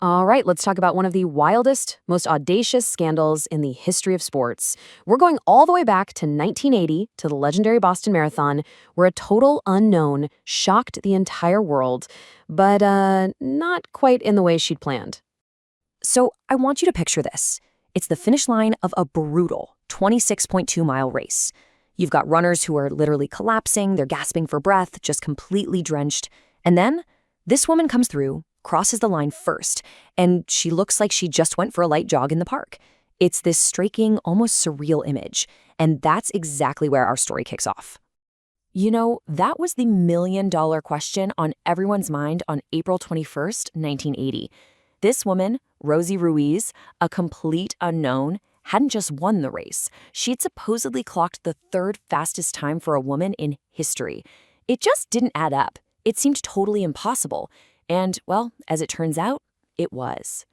All right, let's talk about one of the wildest, most audacious scandals in the history of sports. We're going all the way back to 1980 to the legendary Boston Marathon, where a total unknown shocked the entire world, but not quite in the way she'd planned. So I want you to picture this. It's the finish line of a brutal 26.2-mile race. You've got runners who are literally collapsing, they're gasping for breath, just completely drenched. And then this woman comes through, crosses the line first, and she looks like she just went for a light jog in the park. It's this striking, almost surreal image, and that's exactly where our story kicks off. You know, that was the million-dollar question on everyone's mind on April 21st, 1980. This woman, Rosie Ruiz, a complete unknown, hadn't just won the race. She'd supposedly clocked the third fastest time for a woman in history. It just didn't add up. It seemed totally impossible. And, well, as it turns out, it was.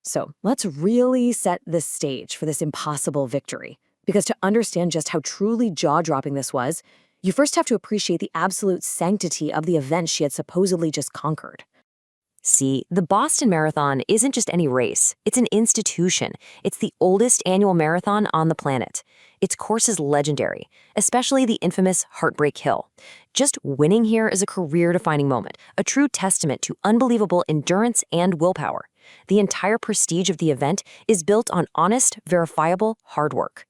So let's really set the stage for this impossible victory. Because to understand just how truly jaw-dropping this was, you first have to appreciate the absolute sanctity of the event she had supposedly just conquered. See, the Boston Marathon isn't just any race. It's an institution. It's the oldest annual marathon on the planet. Its course is legendary, especially the infamous Heartbreak Hill. Just winning here is a career-defining moment, a true testament to unbelievable endurance and willpower. The entire prestige of the event is built on honest, verifiable hard work.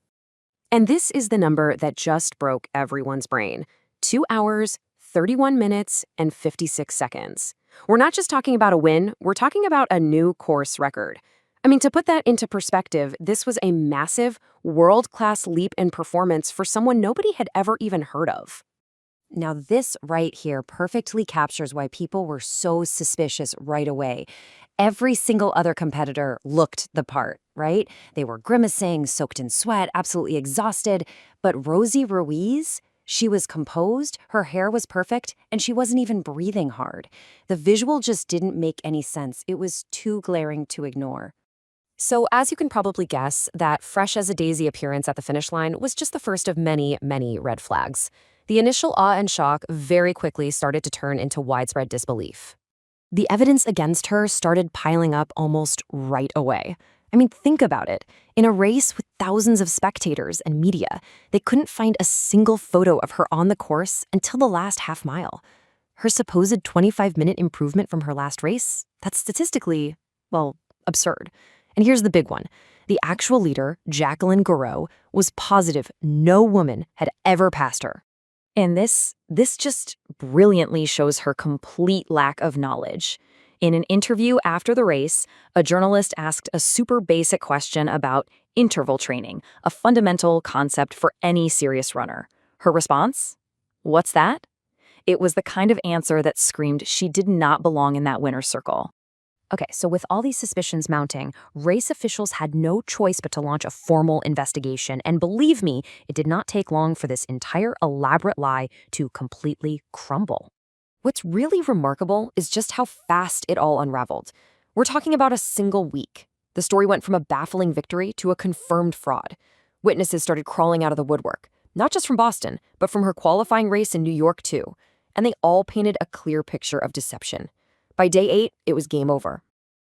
And this is the number that just broke everyone's brain. 2 hours, 31 minutes, and 56 seconds. We're not just talking about a win, we're talking about a new course record. I mean, to put that into perspective, this was a massive, world-class leap in performance for someone nobody had ever even heard of. Now, this right here perfectly captures why people were so suspicious right away. Every single other competitor looked the part, right? They were grimacing, soaked in sweat, absolutely exhausted. But Rosie Ruiz, she was composed, her hair was perfect, and she wasn't even breathing hard. The visual just didn't make any sense. It was too glaring to ignore. So as you can probably guess, that fresh-as-a-daisy appearance at the finish line was just the first of many, many red flags. The initial awe and shock very quickly started to turn into widespread disbelief. The evidence against her started piling up almost right away. I mean, think about it. In a race with thousands of spectators and media, they couldn't find a single photo of her on the course until the last half mile. Her supposed 25-minute improvement from her last race, that's statistically, well, absurd. And here's the big one. The actual leader, Jacqueline Gareau, was positive no woman had ever passed her. And this just brilliantly shows her complete lack of knowledge. In an interview after the race, a journalist asked a super basic question about interval training, a fundamental concept for any serious runner. Her response? What's that? It was the kind of answer that screamed she did not belong in that winner's circle. Okay, so with all these suspicions mounting, race officials had no choice but to launch a formal investigation. And believe me, it did not take long for this entire elaborate lie to completely crumble. What's really remarkable is just how fast it all unraveled. We're talking about a single week. The story went from a baffling victory to a confirmed fraud. Witnesses started crawling out of the woodwork, not just from Boston, but from her qualifying race in New York too. And they all painted a clear picture of deception. By day 8, it was game over.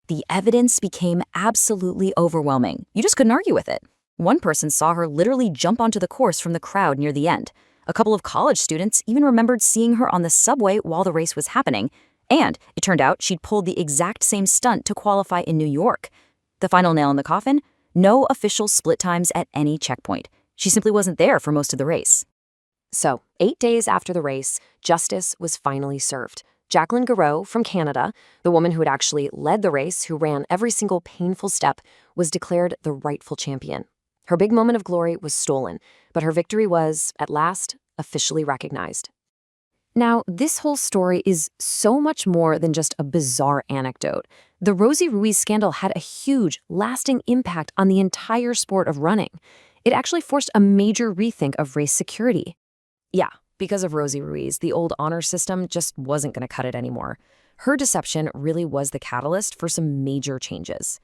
The evidence became absolutely overwhelming. You just couldn't argue with it. One person saw her literally jump onto the course from the crowd near the end. A couple of college students even remembered seeing her on the subway while the race was happening. And it turned out she'd pulled the exact same stunt to qualify in New York. The final nail in the coffin? No official split times at any checkpoint. She simply wasn't there for most of the race. So, 8 days after the race, justice was finally served. Jacqueline Gareau from Canada, the woman who had actually led the race, who ran every single painful step, was declared the rightful champion. Her big moment of glory was stolen, but her victory was, at last, officially recognized. Now, this whole story is so much more than just a bizarre anecdote. The Rosie Ruiz scandal had a huge, lasting impact on the entire sport of running. It actually forced a major rethink of race security. Yeah, because of Rosie Ruiz, the old honor system just wasn't going to cut it anymore. Her deception really was the catalyst for some major changes.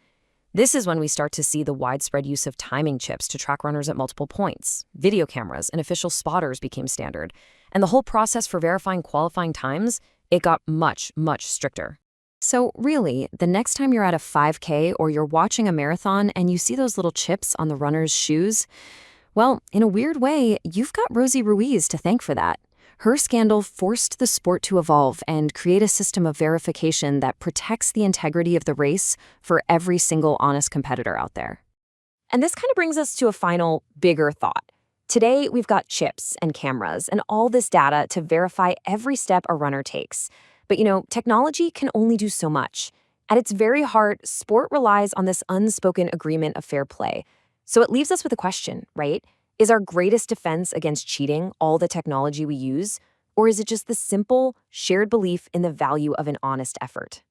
This is when we start to see the widespread use of timing chips to track runners at multiple points. Video cameras and official spotters became standard. And the whole process for verifying qualifying times, it got much, much stricter. So, really, the next time you're at a 5K or you're watching a marathon and you see those little chips on the runner's shoes, well, in a weird way, you've got Rosie Ruiz to thank for that. Her scandal forced the sport to evolve and create a system of verification that protects the integrity of the race for every single honest competitor out there. And this kind of brings us to a final, bigger thought. Today, we've got chips and cameras and all this data to verify every step a runner takes. But technology can only do so much. At its very heart, sport relies on this unspoken agreement of fair play. So it leaves us with a question, right? Is our greatest defense against cheating all the technology we use? Or is it just the simple, shared belief in the value of an honest effort?